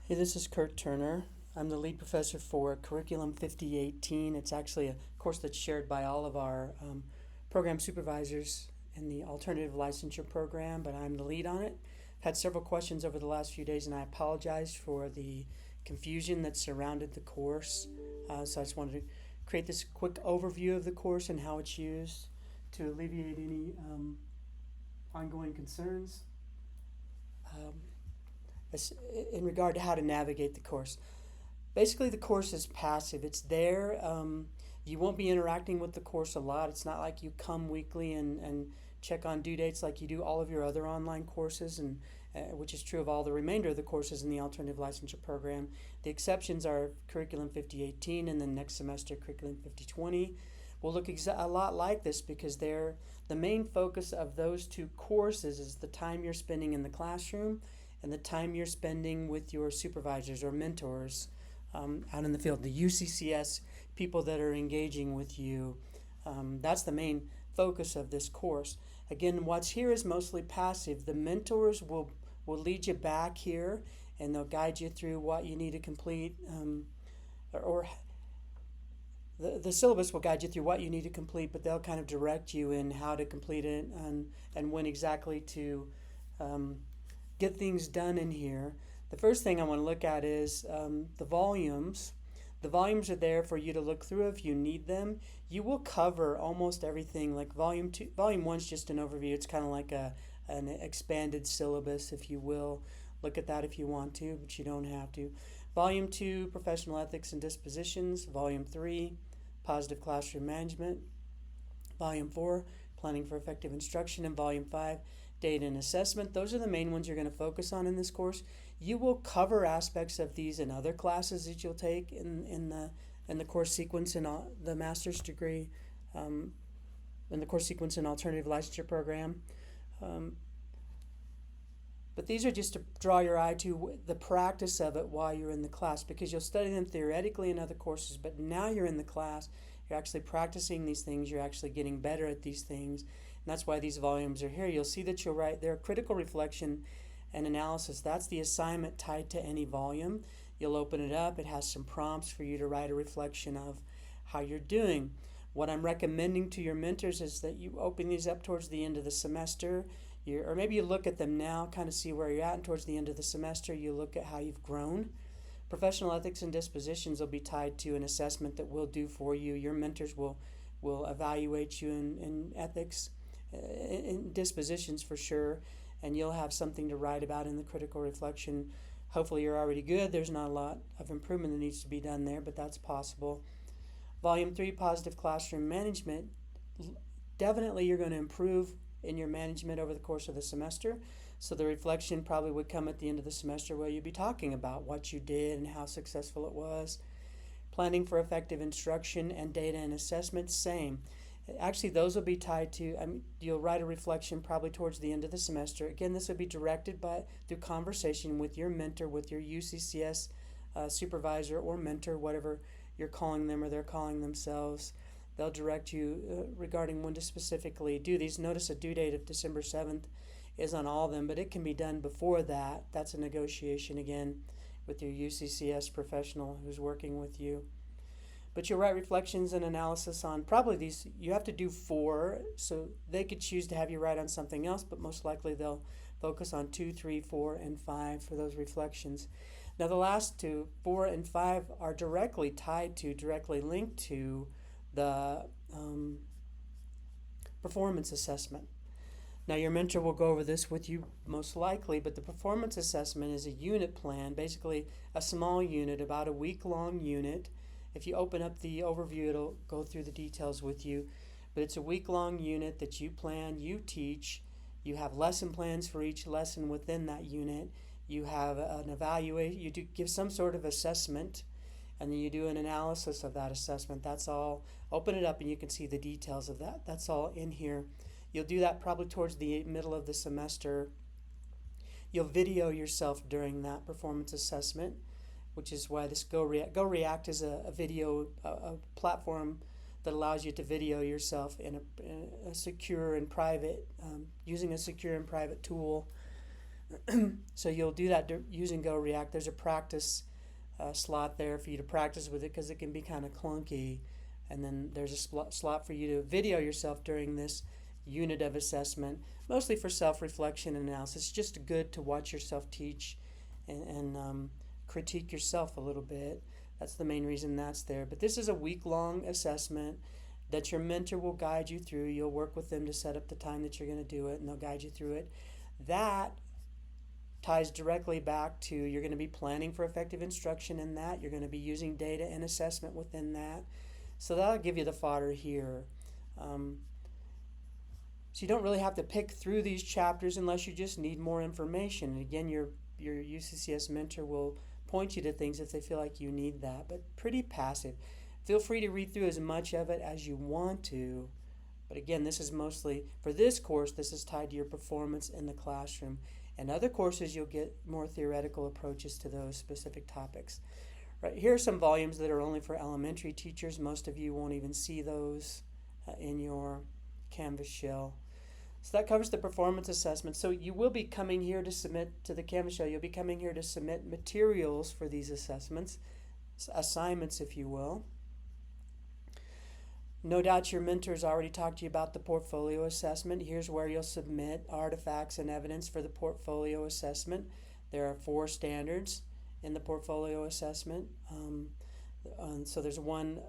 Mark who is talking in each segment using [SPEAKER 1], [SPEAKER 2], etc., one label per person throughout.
[SPEAKER 1] Hey, this is Kurt Turner. I'm the lead professor for Curriculum 5018. It's actually a course that's shared by all of our program supervisors in the alternative licensure program, but I'm the lead on it. I've had several questions over the last few days, and I apologize for the confusion that surrounded the course. So I just wanted to create this quick overview of the course and how it's used to alleviate any ongoing concerns. Um, in regard to how to navigate the course. Basically, the course is passive. It's there. You won't be interacting with the course a lot. It's not like you come weekly and check on due dates like you do all of your other online courses, and which is true of all the remainder of the courses in the alternative licensure program. The exceptions are Curriculum 5018 and then next semester Curriculum 5020 will look a lot like this because they're the main focus of those two courses is the time you're spending in the classroom and the time you're spending with your supervisors or mentors out in the field, the UCCS people that are engaging with you. That's the main focus of this course. Again, what's here is mostly passive. The mentors will lead you back here and they'll guide you through what you need to complete or the syllabus will guide you through what you need to complete, but they'll kind of direct you in how to complete it and when exactly to um, get things done in here. The first thing I want to look at is the volumes. The volumes are there for you to look through if you need them. You will cover almost everything. Like volume one's just an overview. It's kind of like an expanded syllabus, if you will. Look at that if you want to, but you don't have to. Volume 2, Professional Ethics and Dispositions. Volume 3, Positive Classroom Management. Volume 4, Planning for Effective Instruction. And Volume 5, Data and Assessment. Those are the main ones you're going to focus on in this course. You will cover aspects of these in other classes that you'll take in the course sequence in the master's degree, in the course sequence in alternative licensure program. But these are just to draw your eye to the practice of it while you're in the class, because you'll study them theoretically in other courses, but now you're in the class, you're actually practicing these things, you're actually getting better at these things, and that's why these volumes are here. You'll see that you'll write there critical reflection and analysis. That's the assignment tied to any volume. You'll open it up, it has some prompts for you to write a reflection of how you're doing. What I'm recommending to your mentors is that you open these up towards the end of the semester. Or maybe you look at them now, kind of see where you're at, and towards the end of the semester, you look at how you've grown. Professional ethics and dispositions will be tied to an assessment that we'll do for you. Your mentors will evaluate you in ethics, in dispositions for sure, and you'll have something to write about in the critical reflection. Hopefully you're already good. There's not a lot of improvement that needs to be done there, but that's possible. Volume 3, Positive Classroom Management. Definitely you're going to improve in your management over the course of the semester. So the reflection probably would come at the end of the semester where you'd be talking about what you did and how successful it was. Planning for effective instruction and data and assessment, same. Actually, those will be tied to, you'll write a reflection probably towards the end of the semester. Again, this will be directed through conversation with your mentor, with your UCCS supervisor or mentor, whatever you're calling them or they're calling themselves. They'll direct you regarding when to specifically do these. Notice a due date of December 7th is on all of them, but it can be done before that. That's a negotiation again with your UCCS professional who's working with you. But you'll write reflections and analysis on probably these. You have to do 4, so they could choose to have you write on something else, but most likely they'll focus on 2, 3, 4, and 5 for those reflections. Now the last 2, 4 and 5, are directly linked to the performance assessment. Now your mentor will go over this with you most likely, but the performance assessment is a unit plan, basically a small unit, about a week-long unit. If you open up the overview, it'll go through the details with you, but it's a week-long unit that you plan, you teach, you have lesson plans for each lesson within that unit, you have an evaluation, you do give some sort of assessment, and then you do an analysis of that assessment. That's all. Open it up and you can see the details of that. That's all in here. You'll do that probably towards the middle of the semester. You'll video yourself during that performance assessment, which is why this GoReact is a video a platform that allows you to video yourself in a secure and private, using a secure and private tool. So you'll do that using Go React. There's a practice slot there for you to practice with it because it can be kind of clunky. And then there's a slot for you to video yourself during this unit of assessment, mostly for self-reflection and analysis. It's just good to watch yourself teach and critique yourself a little bit. That's the main reason that's there. But this is a week-long assessment that your mentor will guide you through. You'll work with them to set up the time that you're going to do it, and they'll guide you through it. That ties directly back to you're going to be planning for effective instruction in that. You're going to be using data and assessment within that. So that'll give you the fodder here. So you don't really have to pick through these chapters unless you just need more information. And again, your UCCS mentor will point you to things if they feel like you need that, but pretty passive. Feel free to read through as much of it as you want to. But again, this is mostly, for this course, this is tied to your performance in the classroom. And other courses, you'll get more theoretical approaches to those specific topics. Right, here are some volumes that are only for elementary teachers. Most of you won't even see those in your Canvas shell. So that covers the performance assessment. So you will be coming here to submit to the Canvas shell. You'll be coming here to submit materials for these assessments, assignments if you will. No doubt your mentor's already talked to you about the portfolio assessment. Here's where you'll submit artifacts and evidence for the portfolio assessment. There are 4 standards in the portfolio assessment. So there's one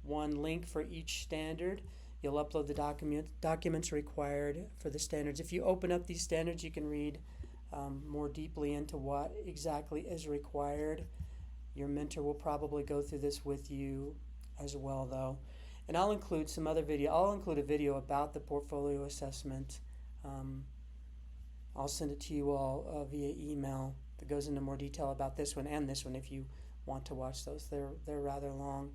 [SPEAKER 1] link for each standard. You'll upload the documents required for the standards. If you open up these standards, you can read more deeply into what exactly is required. Your mentor will probably go through this with you as well, though. And I'll include some other video. I'll include a video about the portfolio assessment. I'll send it to you all via email that goes into more detail about this one and this one if you want to watch those. They're rather long.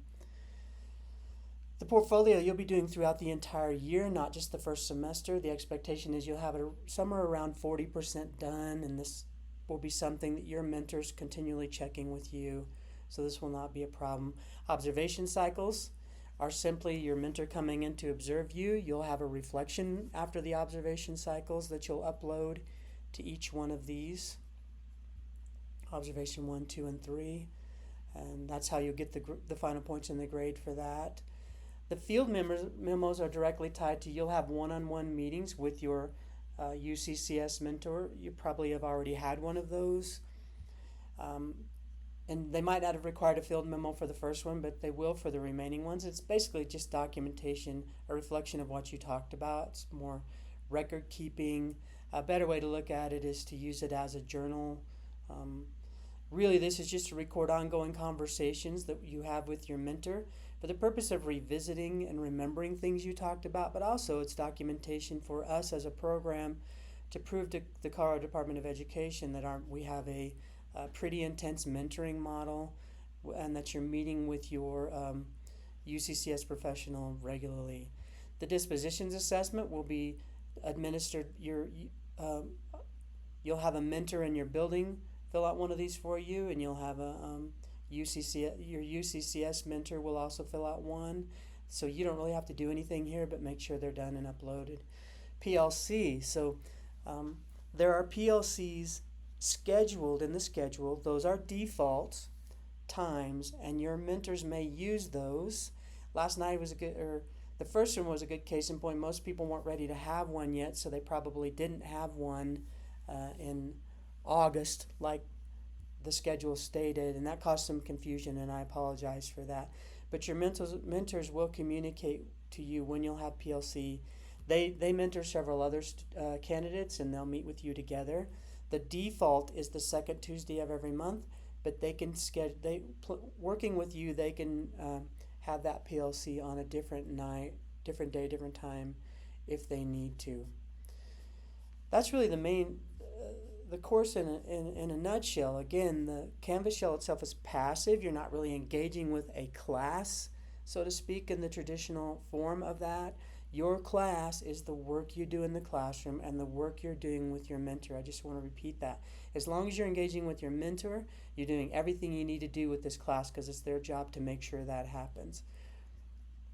[SPEAKER 1] The portfolio you'll be doing throughout the entire year, not just the first semester. The expectation is you'll have it somewhere around 40% done, and this will be something that your mentor's continually checking with you, so this will not be a problem. Observation cycles are simply your mentor coming in to observe you. You'll have a reflection after the observation cycles that you'll upload to each one of these. Observation 1, 2, and 3. And that's how you'll get the final points in the grade for that. The field memos are directly tied to you'll have one-on-one meetings with your UCCS mentor. You probably have already had one of those. And they might not have required a field memo for the first one, but they will for the remaining ones. It's basically just documentation, a reflection of what you talked about. It's more record keeping. A better way to look at it is to use it as a journal. Really, this is just to record ongoing conversations that you have with your mentor for the purpose of revisiting and remembering things you talked about, but also it's documentation for us as a program to prove to the Colorado Department of Education that we have a pretty intense mentoring model and that you're meeting with your UCCS professional regularly. The dispositions assessment will be administered. You'll have a mentor in your building fill out one of these for you, and you'll have your UCCS mentor will also fill out one. So you don't really have to do anything here, but make sure they're done and uploaded. PLC. So there are PLCs scheduled in the schedule. Those are default times, and your mentors may use those. Last night was the first one was a good case in point. Most people weren't ready to have one yet, so they probably didn't have one in August like the schedule stated, and that caused some confusion, and I apologize for that. But your mentors will communicate to you when you'll have PLC. They mentor several other candidates, and they'll meet with you together. The default is the second Tuesday of every month, but they can working with you, they can have that PLC on a different night, different day, different time if they need to. That's really the course in a nutshell. Again, the Canvas shell itself is passive. You're not really engaging with a class, so to speak, in the traditional form of that. Your class is the work you do in the classroom and the work you're doing with your mentor. I just want to repeat that. As long as you're engaging with your mentor, you're doing everything you need to do with this class because it's their job to make sure that happens.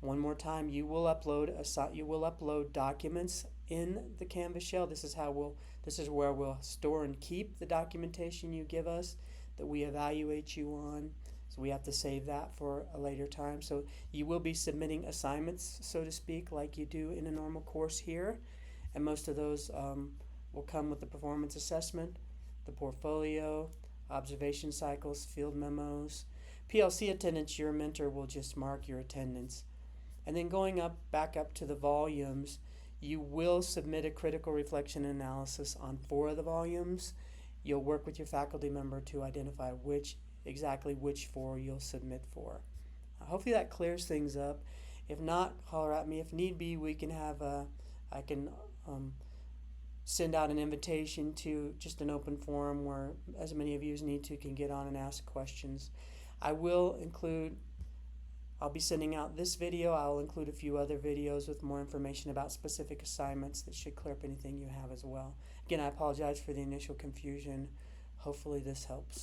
[SPEAKER 1] One more time, you will upload documents in the Canvas shell. This is how This is where we'll store and keep the documentation you give us that we evaluate you on. So we have to save that for a later time. So you will be submitting assignments, so to speak, like you do in a normal course here. And most of those will come with the performance assessment, the portfolio, observation cycles, field memos. PLC attendance, your mentor will just mark your attendance. And then going back up to the volumes, you will submit a critical reflection analysis on 4 of the volumes. You'll work with your faculty member to identify exactly which 4 you'll submit for. Hopefully that clears things up. If not, holler at me. If need be, we can have I can send out an invitation to just an open forum where as many of you as need to can get on and ask questions. I'll be sending out this video. I'll include a few other videos with more information about specific assignments that should clear up anything you have as well. Again, I apologize for the initial confusion. Hopefully this helps.